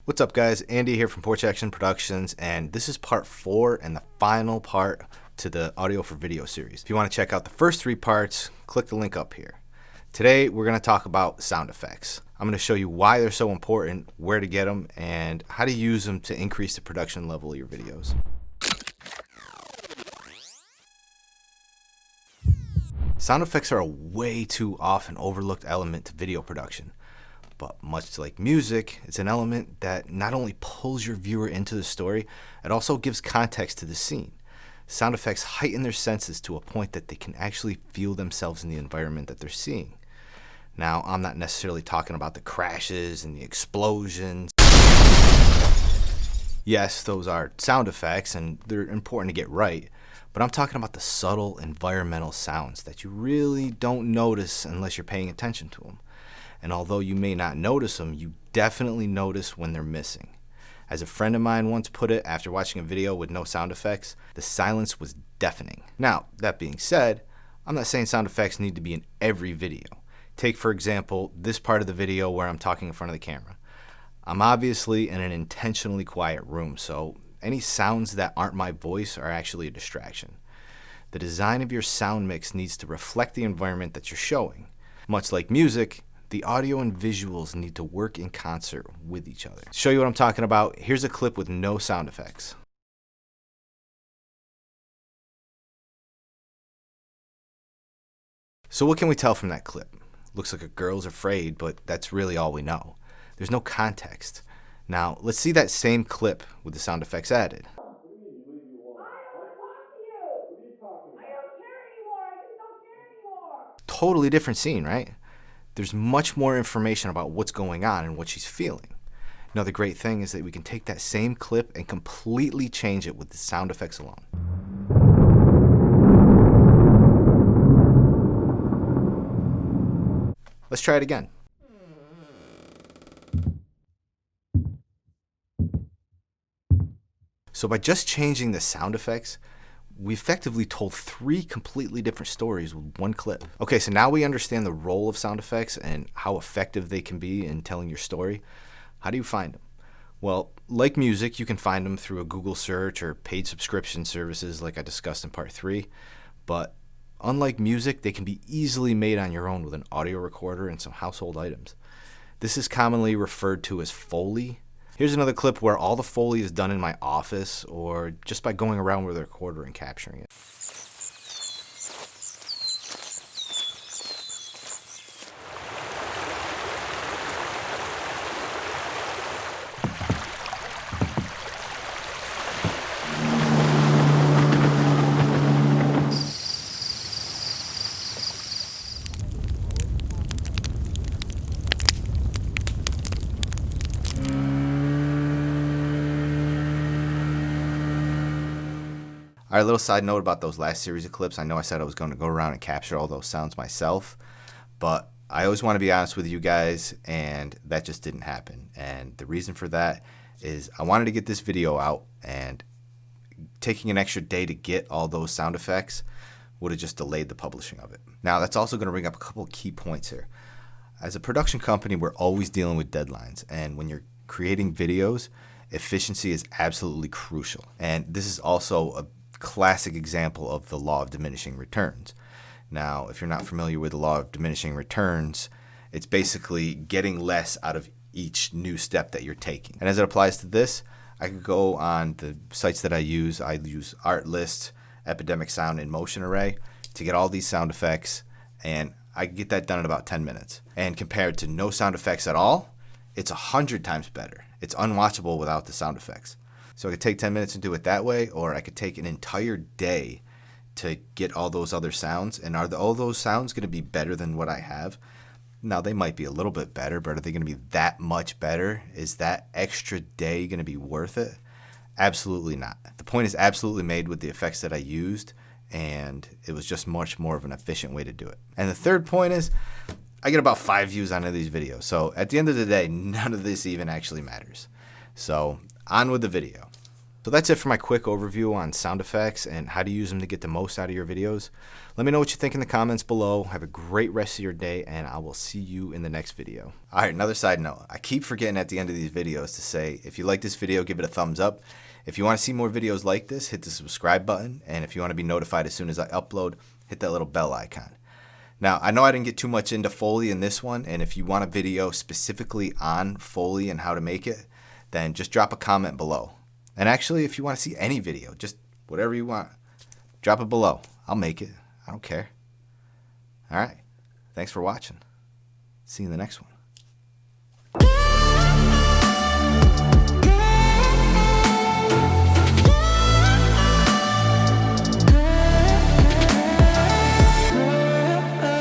What's up guys, Andy here from Porch Action Productions, and this is part 4 and the final part to the audio for video series. If you want to check out the first 3 parts, click the link up here. Today we're going to talk about sound effects. I'm going to show you why they're so important, where to get them, and how to use them to increase the production level of your videos. Sound effects are a way too often overlooked element to video production. But much like music, it's an element that not only pulls your viewer into the story, it also gives context to the scene. Sound effects heighten their senses to a point that they can actually feel themselves in the environment that they're seeing. Now, I'm not necessarily talking about the crashes and the explosions. Yes, those are sound effects and they're important to get right, but I'm talking about the subtle environmental sounds that you really don't notice unless you're paying attention to them. And although you may not notice them, you definitely notice when they're missing. As a friend of mine once put it after watching a video with no sound effects, the silence was deafening. Now, that being said, I'm not saying sound effects need to be in every video. Take, for example, this part of the video where I'm talking in front of the camera. I'm obviously in an intentionally quiet room, so any sounds that aren't my voice are actually a distraction. The design of your sound mix needs to reflect the environment that you're showing. Much like music, the audio and visuals need to work in concert with each other. To show you what I'm talking about, here's a clip with no sound effects. So what can we tell from that clip? Looks like a girl's afraid, but that's really all we know. There's no context. Now, let's see that same clip with the sound effects added. Totally different scene, right? There's much more information about what's going on and what she's feeling. Now, the great thing is that we can take that same clip and completely change it with the sound effects alone. Let's try it again. So by just changing the sound effects, we effectively told 3 completely different stories with one clip. Okay, so now we understand the role of sound effects and how effective they can be in telling your story. How do you find them? Well, like music, you can find them through a Google search or paid subscription services like I discussed in part 3. But unlike music, they can be easily made on your own with an audio recorder and some household items. This is commonly referred to as Foley. Here's another clip where all the Foley is done in my office or just by going around with a recorder and capturing it. All right, a little side note about those last series of clips. I know I said I was going to go around and capture all those sounds myself, but I always want to be honest with you guys, and that just didn't happen. And the reason for that is I wanted to get this video out, and taking an extra day to get all those sound effects would have just delayed the publishing of it. Now, that's also going to bring up a couple of key points here. As a production company, we're always dealing with deadlines, and when you're creating videos, efficiency is absolutely crucial. And this is also a classic example of the law of diminishing returns. Now, if you're not familiar with the law of diminishing returns, it's basically getting less out of each new step that you're taking. And as it applies to this, I could go on the sites that I use Artlist, Epidemic Sound, and Motion Array to get all these sound effects, and I can get that done in about 10 minutes. And compared to no sound effects at all, it's 100 times better. It's unwatchable without the sound effects. So I could take 10 minutes and do it that way, or I could take an entire day to get all those other sounds. And are all those sounds going to be better than what I have? Now, they might be a little bit better, but are they going to be that much better? Is that extra day going to be worth it? Absolutely not. The point is absolutely made with the effects that I used, and it was just much more of an efficient way to do it. And the third point is I get about 5 views on these videos. So at the end of the day, none of this even actually matters. So on with the video. So that's it for my quick overview on sound effects and how to use them to get the most out of your videos. Let me know what you think in the comments below. Have a great rest of your day, and I will see you in the next video. All right, another side note. I keep forgetting at the end of these videos to say, if you like this video, give it a thumbs up. If you want to see more videos like this, hit the subscribe button. And if you want to be notified as soon as I upload, hit that little bell icon. Now, I know I didn't get too much into Foley in this one, and if you want a video specifically on Foley and how to make it, then just drop a comment below. And actually, if you want to see any video, just whatever you want, drop it below. I'll make it. I don't care. All right. Thanks for watching. See you in the next one.